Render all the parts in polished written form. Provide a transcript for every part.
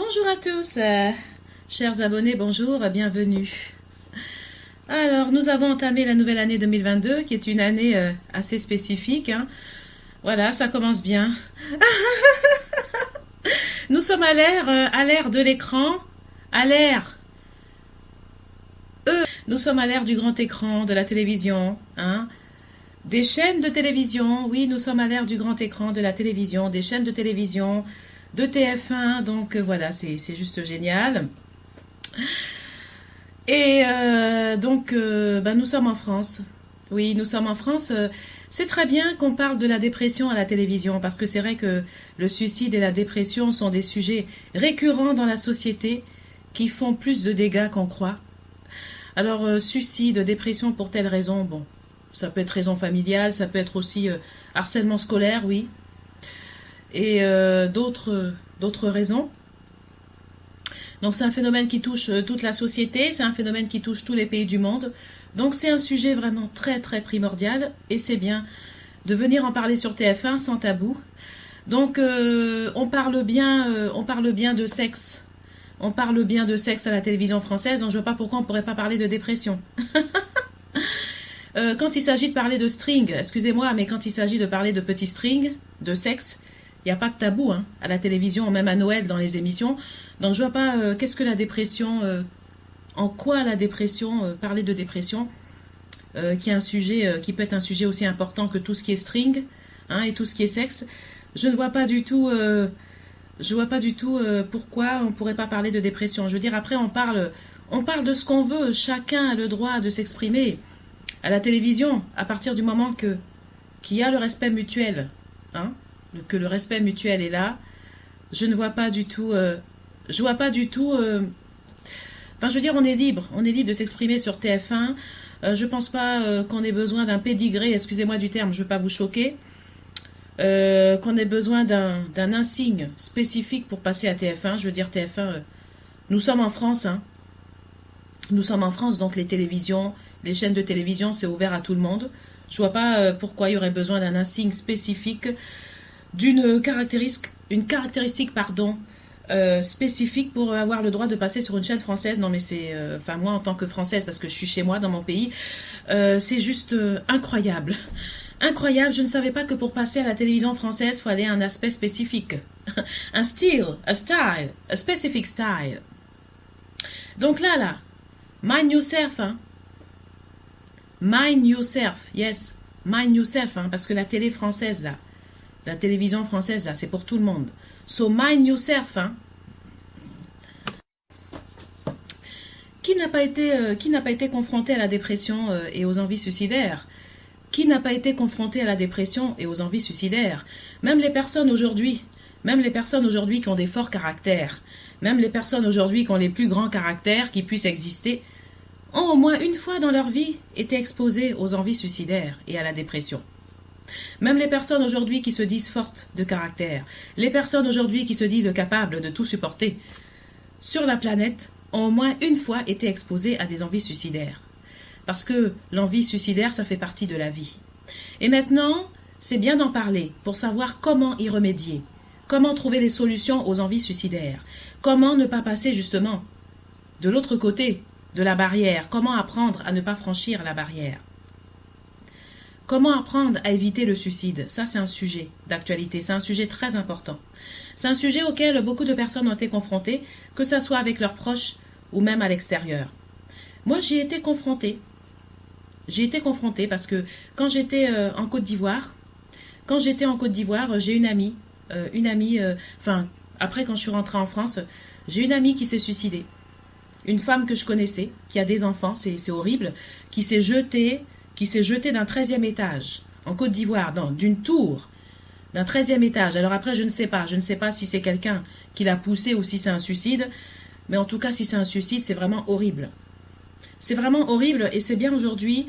Bonjour à tous, chers abonnés, bonjour, bienvenue. Alors, nous avons entamé la nouvelle année 2022, qui est une année assez spécifique. Voilà, ça commence bien. Nous sommes à l'ère de l'écran, à l'ère nous sommes à l'ère du grand écran, de la télévision, des chaînes de télévision. Oui, nous sommes à l'ère du grand écran, de la télévision, des chaînes de télévision, de TF1. Donc voilà, c'est juste génial. Et nous sommes en France. Oui, nous sommes en France. C'est très bien qu'on parle de la dépression à la télévision, parce que c'est vrai que le suicide et la dépression sont des sujets récurrents dans la société qui font plus de dégâts qu'on croit. Alors, suicide, dépression pour telle raison, bon, ça peut être raison familiale, ça peut être aussi harcèlement scolaire, oui, et d'autres raisons. Donc c'est un phénomène qui touche toute la société, c'est un phénomène qui touche tous les pays du monde. Donc c'est un sujet vraiment très très primordial, et c'est bien de venir en parler sur TF1 sans tabou. Donc on parle bien de sexe. On parle bien de sexe à la télévision française, donc je ne vois pas pourquoi on ne pourrait pas parler de dépression. Quand il s'agit de parler de string, excusez-moi, mais quand il s'agit de parler de petits strings, de sexe, il n'y a pas de tabou à la télévision, même à Noël dans les émissions. Donc je ne vois pas qu'est-ce que la dépression, en quoi la dépression, parler de dépression, qui est un sujet, qui peut être un sujet aussi important que tout ce qui est string et tout ce qui est sexe. Je ne vois pas du tout... pourquoi on ne pourrait pas parler de dépression. Je veux dire, après, on parle de ce qu'on veut. Chacun a le droit de s'exprimer à la télévision, à partir du moment qu'il y a le respect mutuel, que le respect mutuel est là. Je ne vois pas du tout... je vois pas du tout... Enfin, je veux dire, on est libre de s'exprimer sur TF1. Je pense pas qu'on ait besoin d'un pédigré, excusez-moi du terme, je veux pas vous choquer. Qu'on ait besoin d'un insigne spécifique pour passer à TF1. Je veux dire, TF1, nous sommes en France. Nous sommes en France, donc les télévisions, les chaînes de télévision, c'est ouvert à tout le monde. Je vois pas pourquoi il y aurait besoin d'un insigne spécifique, d'une caractéristique, spécifique pour avoir le droit de passer sur une chaîne française. Non mais c'est, moi en tant que Française, parce que je suis chez moi, dans mon pays, c'est juste incroyable. Incroyable, je ne savais pas que pour passer à la télévision française, il fallait un aspect spécifique. Un style, a specific style. Donc là, mind yourself, Mind yourself, yes, mind yourself, parce que la télé française, là, la télévision française, là, c'est pour tout le monde. So, mind yourself, Qui n'a pas été confronté à la dépression et aux envies suicidaires? Qui n'a pas été confronté à la dépression et aux envies suicidaires? Même les personnes aujourd'hui qui ont des forts caractères, même les personnes aujourd'hui qui ont les plus grands caractères qui puissent exister, ont au moins une fois dans leur vie été exposées aux envies suicidaires et à la dépression. Même les personnes aujourd'hui qui se disent fortes de caractère, les personnes aujourd'hui qui se disent capables de tout supporter sur la planète, ont au moins une fois été exposées à des envies suicidaires. Parce que l'envie suicidaire, ça fait partie de la vie. Et maintenant, c'est bien d'en parler pour savoir comment y remédier. Comment trouver les solutions aux envies suicidaires. Comment ne pas passer justement de l'autre côté de la barrière. Comment apprendre à ne pas franchir la barrière. Comment apprendre à éviter le suicide. Ça, c'est un sujet d'actualité. C'est un sujet très important. C'est un sujet auquel beaucoup de personnes ont été confrontées, que ce soit avec leurs proches ou même à l'extérieur. Moi, j'y ai été confrontée. J'ai été confrontée parce que quand j'étais en Côte d'Ivoire, j'ai une amie, après quand je suis rentrée en France, j'ai une amie qui s'est suicidée. Une femme que je connaissais, qui a des enfants, c'est horrible, qui s'est jetée d'un 13e étage, en Côte d'Ivoire, d'une tour, d'un 13e étage. Alors après, je ne sais pas si c'est quelqu'un qui l'a poussée ou si c'est un suicide, mais en tout cas, si c'est un suicide, c'est vraiment horrible. C'est vraiment horrible, et c'est bien aujourd'hui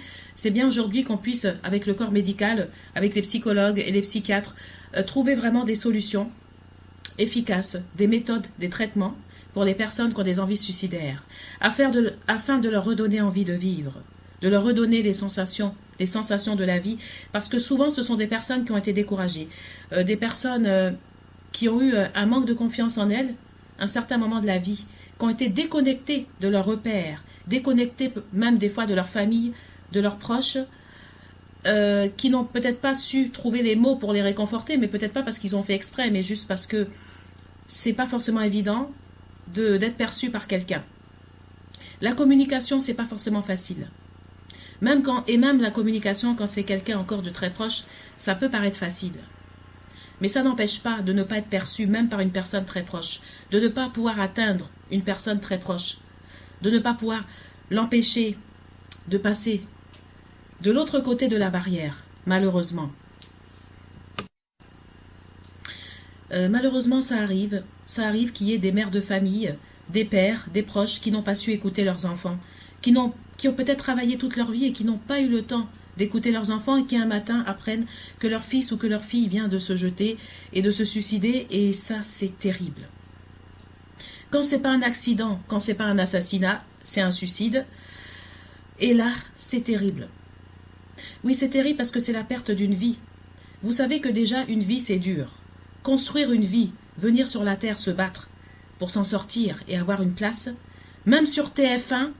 qu'on puisse, avec le corps médical, avec les psychologues et les psychiatres, trouver vraiment des solutions efficaces, des méthodes, des traitements pour les personnes qui ont des envies suicidaires, afin de leur redonner envie de vivre, de leur redonner les sensations de la vie, parce que souvent ce sont des personnes qui ont été découragées, des personnes qui ont eu un manque de confiance en elles, un certain moment de la vie, qui ont été déconnectés de leurs repères, déconnectés même des fois de leur famille, de leurs proches, qui n'ont peut-être pas su trouver les mots pour les réconforter, mais peut-être pas parce qu'ils ont fait exprès, mais juste parce que c'est pas forcément évident d'être perçu par quelqu'un. La communication, c'est pas forcément facile. Même la communication, quand c'est quelqu'un encore de très proche, ça peut paraître facile. Mais ça n'empêche pas de ne pas être perçu, même par une personne très proche, de ne pas pouvoir atteindre une personne très proche, de ne pas pouvoir l'empêcher de passer de l'autre côté de la barrière, malheureusement. Malheureusement, ça arrive qu'il y ait des mères de famille, des pères, des proches qui n'ont pas su écouter leurs enfants, qui ont peut-être travaillé toute leur vie et qui n'ont pas eu le temps d'écouter leurs enfants et qui un matin apprennent que leur fils ou que leur fille vient de se jeter et de se suicider, et ça c'est terrible. Quand c'est pas un accident, quand c'est pas un assassinat, c'est un suicide, et là c'est terrible. Oui, c'est terrible parce que c'est la perte d'une vie. Vous savez que déjà une vie c'est dur. Construire une vie, venir sur la terre se battre pour s'en sortir et avoir une place, même sur TF1,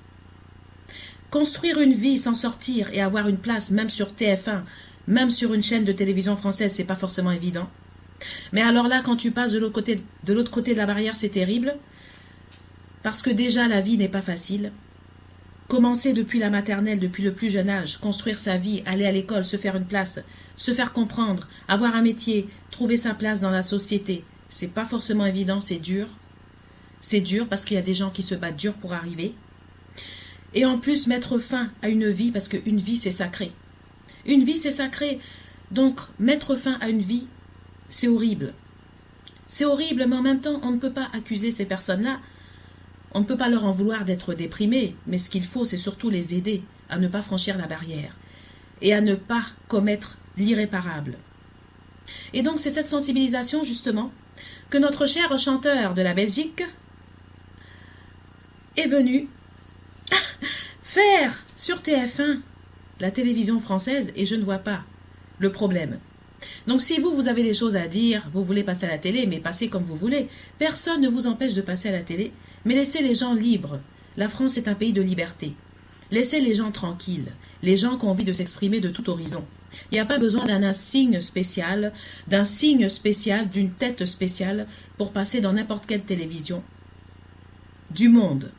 construire une vie, s'en sortir et avoir une place, même sur TF1, même sur une chaîne de télévision française, c'est pas forcément évident. Mais alors là, quand tu passes de l'autre côté de la barrière, c'est terrible, parce que déjà la vie n'est pas facile. Commencer depuis la maternelle, depuis le plus jeune âge, construire sa vie, aller à l'école, se faire une place, se faire comprendre, avoir un métier, trouver sa place dans la société, c'est pas forcément évident, c'est dur. C'est dur parce qu'il y a des gens qui se battent dur pour arriver. Et en plus, mettre fin à une vie, parce qu'une vie, c'est sacré. Une vie, c'est sacré. Donc, mettre fin à une vie, c'est horrible. C'est horrible, mais en même temps, on ne peut pas accuser ces personnes-là. On ne peut pas leur en vouloir d'être déprimés, mais ce qu'il faut, c'est surtout les aider à ne pas franchir la barrière et à ne pas commettre l'irréparable. Et donc, c'est cette sensibilisation, justement, que notre cher chanteur de la Belgique est venu faire sur TF1, la télévision française, et je ne vois pas le problème. Donc si vous avez des choses à dire, vous voulez passer à la télé, mais passez comme vous voulez. Personne ne vous empêche de passer à la télé, mais laissez les gens libres. La France est un pays de liberté. Laissez les gens tranquilles, les gens qui ont envie de s'exprimer de tout horizon. Il n'y a pas besoin d'un signe spécial, d'une tête spéciale pour passer dans n'importe quelle télévision du monde.